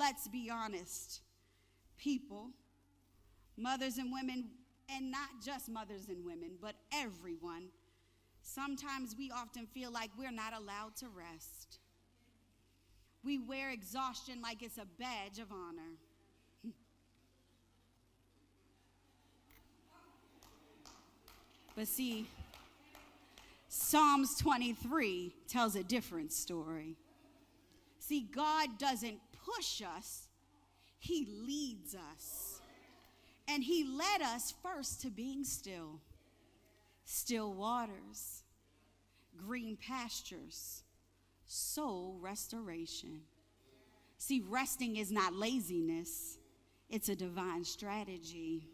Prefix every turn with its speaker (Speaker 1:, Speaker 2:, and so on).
Speaker 1: let's be honest, people, mothers and women, and not just mothers and women, but everyone, sometimes we often feel like we're not allowed to rest. We wear exhaustion like it's a badge of honor. But see, Psalms 23 tells a different story. See, God doesn't push us, he leads us. And he led us first to being still. Still waters, green pastures, soul restoration. See, resting is not laziness, it's a divine strategy.